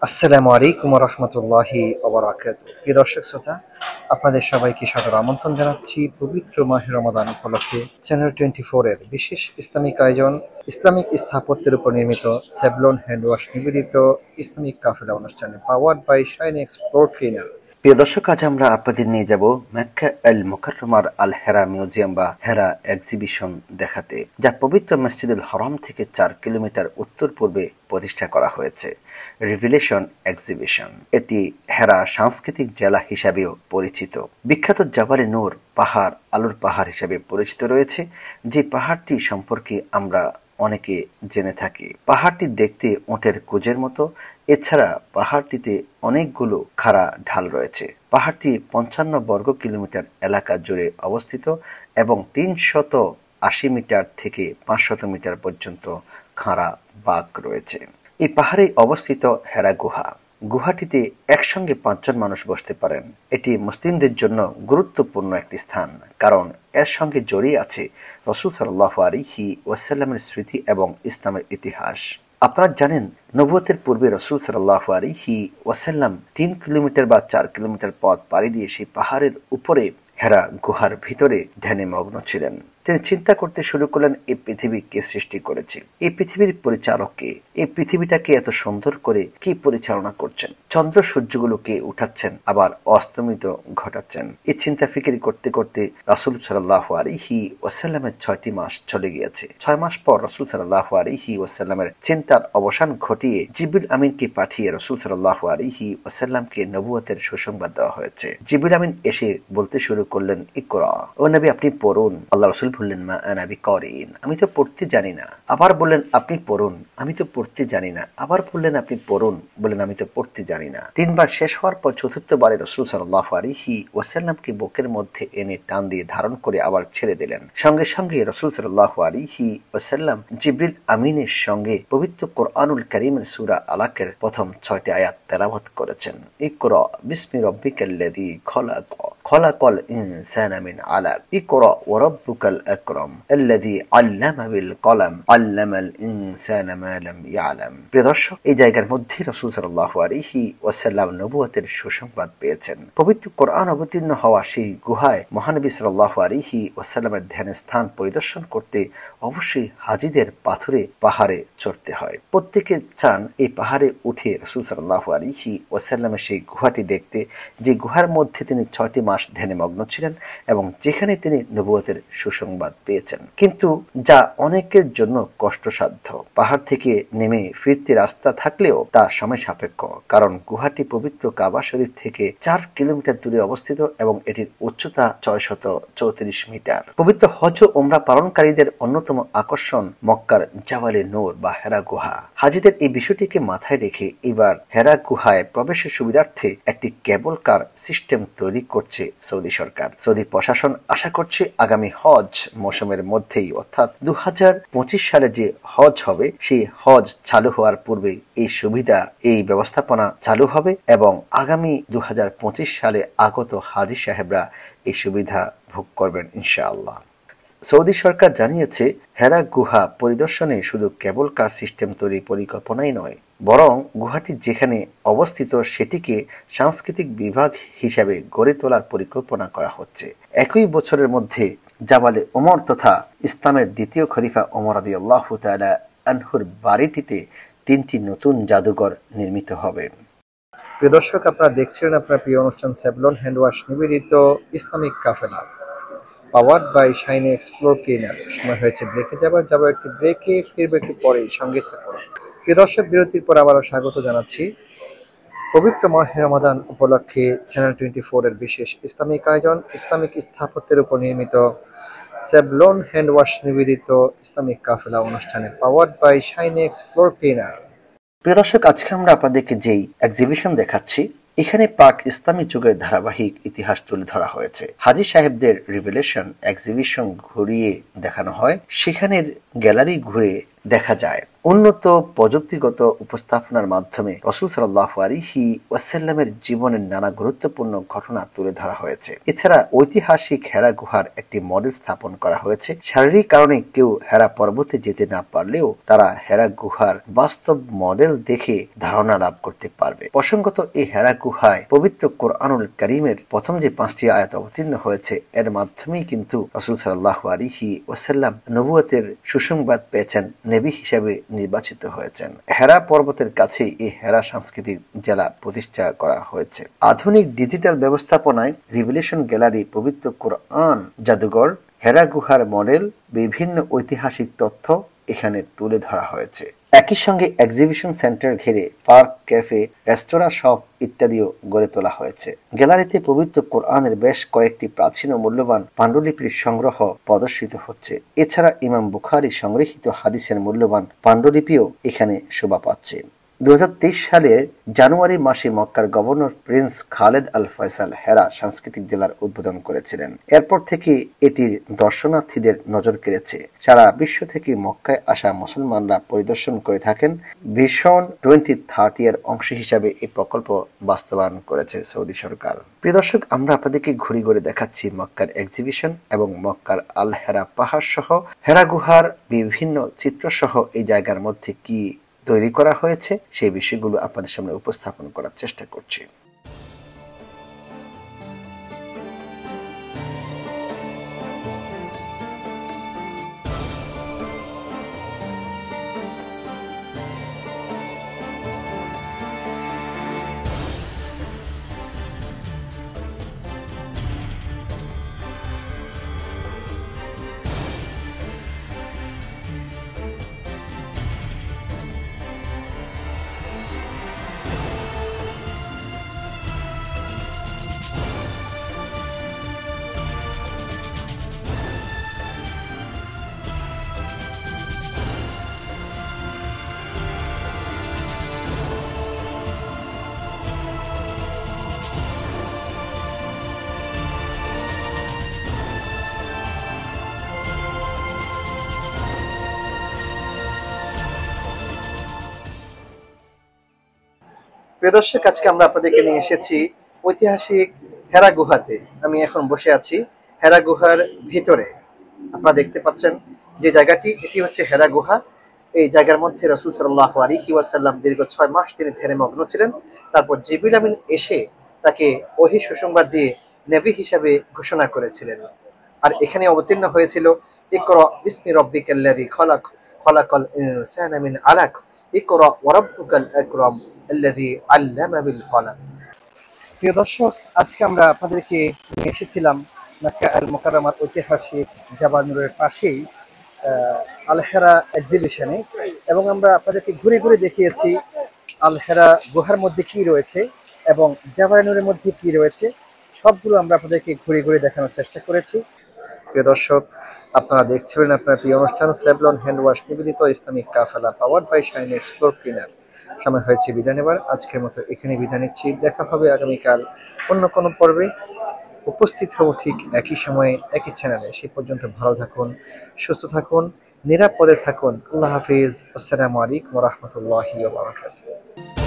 আসসালামু আলাইকুম ওয়া রাহমাতুল্লাহি ওয়া বারাকাতুহু। প্রিয় দর্শক শ্রোতা, আপনাদের সবাইকে সাদর আমন্ত্রণ জানাচ্ছি পবিত্র মাহে রমাদান উপলক্ষে চ্যানেল 24 এর বিশেষ ইসলামিক আয়োজন ইসলামিক স্থাপত্যের উপর নির্মিত সেভলন হ্যান্ড ওয়াশ নিবেদিত ইসলামিক কাফেলা অনুষ্ঠানে powered by Shine Explore cleaner. প্রিয় দর্শক, আজ আমরা আপনাদের নিয়ে যাব মক্কা আল মুকাররমার আল হেরা মিউজিয়াম বা হেরা এক্সিবিশন দেখাতে, যা পবিত্র মসজিদুল হারাম থেকে 4 কিলোমিটার উত্তর পূর্বে প্রতিষ্ঠা করা হয়েছে। রিভিলেশন এক্সিবিশন এটি হেরা সাংস্কৃতিক জেলা হিসাবেও পরিচিত। বিখ্যাত জাবালে নূর পাহাড় আলোর পাহাড় হিসাবে পরিচিত রয়েছে, যে পাহাড়টি সম্পর্কে আমরা অনেকে জেনে থাকি। পাহাড়টি দেখতে উটের কুজের মতো। এছাড়া পাহাড়টিতে অনেকগুলো খাড়া ঢাল রয়েছে। পাহাড়টি 55 বর্গ কিলোমিটার এলাকা জুড়ে অবস্থিত এবং 380 মিটার থেকে 500 মিটার পর্যন্ত খাড়া বাঁক রয়েছে। এই পাহাড়ে অবস্থিত হেরা গুহা। গুহাটিতে একসঙ্গে 5 জন মানুষ বসতে পারেন। এটি মুসলিমদের জন্য গুরুত্বপূর্ণ একটি স্থান, কারণ এর সঙ্গে জড়িয়ে আছে রাসূল সাল্লাল্লাহু আলাইহি ওয়াসাল্লামের স্মৃতি এবং ইসলামের ইতিহাস। আপনারা জানেন, নবুয়তের পূর্বে রাসূল সাল্লাল্লাহু আলাইহি ওয়াসাল্লাম 3 কিলোমিটার বা 4 কিলোমিটার পথ পাড়ি দিয়ে সেই পাহাড়ের উপরে হেরা গুহার ভিতরে ধ্যানে মগ্ন ছিলেন। তিনি চিন্তা করতে শুরু করলেন, এই পৃথিবী কে সৃষ্টি করেছে, এই পৃথিবীর পরিচালক কে, এই পৃথিবীটাকে এত সুন্দর করে কি পরিচালনা করছেন, চন্দ্র সূর্যগুলোকে উঠাচ্ছেন আবার অস্তমিত ঘটাচ্ছেন। এই চিন্তা ফিকির করতে করতে রাসূল সাল্লাল্লাহু আলাইহি ওয়াসাল্লামের 6টি মাস চলে গিয়েছে। 6 মাস পর রাসূল সাল্লাল্লাহু আলাইহি ওয়াসাল্লামের চিন্তার অবসান ঘটিয়ে জিবরিল আমিনকে পাঠিয়ে রাসূল সাল্লাল্লাহু আলাইহি ওয়াসাল্লামকে নবুয়তের সুসংবাদ দেওয়া হয়েছে। জিবরিল আমিন এসে বলতে শুরু করলেন, ইকরা, ও নবী আপনি পড়ুন। আল্লাহ রাসূল বললেন, মা আনা বিকারিন, আমি তো পড়তে জানি না। আবার বললেন, আপনি পড়ুন। আমি তো পড়তে জানি না। আবার বললেন, আপনি পড়ুন। বললেন, আমি তো পড়তে জানি না। 3 বার শেষ হওয়ার পর চতুর্থবারে রাসূল সাল্লাল্লাহু আলাইহি ওয়াসাল্লামকে বুকের মধ্যে এনে টান দিয়ে ধারণ করে আবার ছেড়ে দিলেন। সঙ্গে সঙ্গে রাসূল সাল্লাল্লাহু আলাইহি ওয়াসাল্লাম জিবরিল আমিনের সঙ্গে পবিত্র কোরআনুল কারীমের সূরা আলাকের প্রথম 6টি আয়াত তেলাওয়াত করেছেন। ইকরা বিসমি রাব্বিকাল্লাযী খলাক খলাকাল ইনসানা মিন আলাক ইকরা ওয়া রাব্বুকাল আকরাম আল্লাযী আল্লামা বিল কলম আল্লামাল ইনসানা মা লাম ইয়ালাম। প্রিয় দর্শক, এই জায়গার মধ্যে রাসূল সাল্লাল্লাহু আলাইহি ওয়াসাল্লাম নবুয়তের সুসংবাদ পেয়েছেন। পবিত্র কোরআন অবতীর্ণ হওয়া সেই গুহায় মহানবী সাল্লাল্লাহু আলাইহি ওয়াসাল্লামের ধ্যানের স্থান পরিদর্শন করতে অবশ্যই হাজীদের পাহাড়ে চড়তে হয়। প্রত্যেকে চান এই পাহাড়ে উঠে রাসূল সাল্লাল্লাহু আলাইহি ওয়াসাল্লামের সেই গুহাটি দেখতে, যে গুহার মধ্যে তিনি 6টি মাস ধ্যানে মগ্ন ছিলেন এবং যেখানে তিনি নবুয়তের সুসংবাদ পেয়েছেন। কিন্তু যা অনেকের জন্য কষ্টসাধ্য। পাহাড় থেকে নেমে ফিরতে রাস্তা থাকলেও তা সময় সাপেক্ষ, কারণ গুহাটি পবিত্র কাবা শরীফ থেকে 4 কিলোমিটার দূরে অবস্থিত এবং এটির উচ্চতা 634 মিটার। পবিত্র হজ ও উমরা পালনকারীদের অন্যতম আকর্ষণ মক্কার জাবালে নূর বা হেরা গুহা। হাজীদের এই বিষয়টিকে মাথায় রেখে এবার হেরা গুহায় প্রবেশের সুবিধার্থে একটি কেবল কার সিস্টেম তৈরি করছে সৌদি সরকার। সৌদি প্রশাসন আশা করছে আগামী হজ মৌসুমের মধ্যেই, অর্থাৎ 2025 সালে যে হজ হবে, সেই হজ চালু হওয়ার পূর্বে এই ব্যবস্থাপনা চালু হবে এবং আগামী 2025 সালে আগত হাজী সাহেবরা এই সুবিধা ভোগ করবেন ইনশাআল্লাহ। সৌদি সরকার জানিয়েছে, হেরা গুহা পরিদর্শনে শুধু কেবল কার সিস্টেম তৈরির পরিকল্পনাই নয়, বরং গুহাটি যেখানে অবস্থিত সেটিকে সাংস্কৃতিক বিভাগ হিসাবে গড়ে তোলার পরিকল্পনা করা হচ্ছে। একই বছরের মধ্যে জাবালে ওমর তথা ইসলামের দ্বিতীয় খলিফা ওমর রাদিয়াল্লাহু তাআলা আনহুর বাড়িটিতে 3টি নতুন জাদুঘর নির্মিত হবে। প্রিয় দর্শক, আপনারা দেখছিলেন আপনার প্রিয় অনুষ্ঠান সেভলন হ্যান্ড ওয়াশ নিবেদিত ইসলামিক কাফেলা powered by Shine Explore cleaner. সময় হয়েছে ব্রেকে যাবো একটু ব্রেকে, ফিরবে একটু পরেই, সঙ্গে থাকুন। প্রিয় দর্শক, বিরতির পর আবারও স্বাগত জানাচ্ছি পবিত্র মাহে রমাদান উপলক্ষে চ্যানেল 24 এর বিশেষ ইসলামিক আয়োজন ইসলামিক স্থাপত্যের উপর নির্মিত সেভলন হ্যান্ড ওয়াশ নিবেদিত ইসলামিক কাফেলা অনুষ্ঠানে powered by Shine Explore cleaner. প্রিয় দর্শক, আজকে আমরা আপনাদেরকে যেই এক্সিবিশন দেখাচ্ছি, এখানে পাক ইসলামী যুগের ধারাবাহিক ইতিহাস তুলে ধরা হয়েছে। হাজী সাহেবদের রিভিলেশন এক্সিবিশন ঘুরিয়ে দেখানো হয়। সেখানের গ্যালারি ঘুরে দেখা যায় উন্নত প্রযুক্তিগত উপস্থাপনার মাধ্যমে রাসূল সাল্লাল্লাহু আলাইহি ওয়াসাল্লামের জীবনের নানা গুরুত্বপূর্ণ ঘটনা তুলে ধরা হয়েছে। এছাড়া ঐতিহাসিক হেরা গুহার একটি মডেল স্থাপন করা হয়েছে। শারীরিক কারণে কেউ হেরা পর্বতে যেতে না পারলেও তারা হেরা গুহার বাস্তব মডেল দেখে ধারণা লাভ করতে পারবে। প্রসঙ্গত, এই হেরা গুহায় পবিত্র কোরআনুল কারীমের প্রথম যে 5টি আয়াত অবতীর্ণ হয়েছে এর মাধ্যমেই কিন্তু রাসূল সাল্লাল্লাহু আলাইহি ওয়াসাল্লাম নবুয়তের সুসংবাদ পেয়েছেন, নবী হিসেবে নির্বাচিত হয়েছেন। হেরা পর্বতের কাছে এই হেরা সাংস্কৃতিক জেলা প্রতিষ্ঠা করা হয়েছে। আধুনিক ডিজিটাল ব্যবস্থাপনায় রিভেলেশন গ্যালারি, পবিত্র কোরআন জাদুঘর, হেরা গুহার মডেল, বিভিন্ন ঐতিহাসিক তথ্য এখানে তুলে ধরা হয়েছে। একই সঙ্গে এক্সিবিশন সেন্টার ঘিরে পার্ক, ক্যাফে, রেস্তোরাঁ, শপ ইত্যাদিও গড়ে তোলা হয়েছে। গ্যালারিতে পবিত্র কোরআনের বেশ কয়েকটি প্রাচীন ও মূল্যবান পাণ্ডুলিপির সংগ্রহ প্রদর্শিত হচ্ছে। এছাড়া ইমাম বুখারী সংগৃহীত হাদিসের মূল্যবান পাণ্ডুলিপিও এখানে শোভা পাচ্ছে। 2023 সালের জানুয়ারি মাসে মক্কার গভর্নর প্রিন্স খালেদ আল ফয়সাল হেরা সাংস্কৃতিক জেলার উদ্বোধন করেছিলেন। এরপর থেকে এটির দর্শনার্থীদের নজর কেড়েছে। সারা বিশ্ব থেকে মক্কায় আসা মুসলমানরা পরিদর্শন করে থাকেন। ভিশন 2030 এর অংশ হিসাবে এই প্রকল্প বাস্তবায়ন করেছে সৌদি সরকার। প্রিয় দর্শক, আমরা আপনাদেরকে ঘুরে ঘুরে দেখাচ্ছি মক্কার এক্সিবিশন এবং মক্কার আল হেরা পাহাড় সহ হেরা গুহার বিভিন্ন চিত্র সহ এই জায়গার মধ্যে কি তৈরি করা হয়েছে সেই বিষয়গুলো আপনাদের সামনে উপস্থাপন করার চেষ্টা করছি। প্রিয় দর্শক, আজকে আমরা আপনাদেরকে নিয়ে এসেছি ঐতিহাসিক হেরা গুহাতে। আমি এখন বসে আছি হেরা গুহার ভিতরে। আপনারা দেখতে পাচ্ছেন যে জায়গাটি, এটি হচ্ছে হেরা গুহা। এই জায়গার মধ্যে রাসূল সাল্লাল্লাহু আলাইহি ওয়াসাল্লাম দীর্ঘ 6 মাস তিনি ধ্যানে মগ্ন ছিলেন। তারপর জিবরিল আমিন এসে তাকে ওহী সুসংবাদ দিয়ে নবী হিসাবে ঘোষণা করেছিলেন। আর এখানে অবতীর্ণ হয়েছিল ইকরা বিসমি রাব্বিকাল্লাযী খলাক, খলাকাল ইনসানা মিন আলাক, ইকরা ওয়া রাব্বুকাল আকরাম আল্লাযী আল্লামা বিল কলম। প্রিয় দর্শক, আজকে আমরা আপনাদেরকে নিয়ে এসেছিলাম মক্কা আল মুকাররমার ঐতিহাসিক জাবাল নূরের পাশেই আল হেরা এক্সিবিশনে, এবং আমরা আপনাদেরকে ঘুরে ঘুরে দেখিয়েছি আল হেরা গুহার মধ্যে কি রয়েছে এবং জাবাল নূরের মধ্যে কি রয়েছে, সবগুলো আমরা আপনাদেরকে ঘুরে ঘুরে দেখানোর চেষ্টা করেছি। প্রিয় দর্শক, আপনারা দেখছিলেন আপনার প্রিয় অনুষ্ঠান সেভলন হ্যান্ড ওয়াশ নিবেদিত ইসলামিক কাফেলা, পাওয়ার্ড বাই শাইনিজ ফ্লোর ক্লিনার। সময় হয়েছে বিদায় নেবার। আজকের মতো এখানে বিদায় নিচ্ছি। দেখা হবে আগামীকাল অন্য কোনো পর্বে। উপস্থিত হব ঠিক একই সময়ে একই চ্যানেলে। সেই পর্যন্ত ভালো থাকুন, সুস্থ থাকুন, নিরাপদে থাকুন। আল্লাহ হাফিজ। আসসালামু আলাইকুম ওয়া রাহমাতুল্লাহি ওয়া বারাকাতুহু।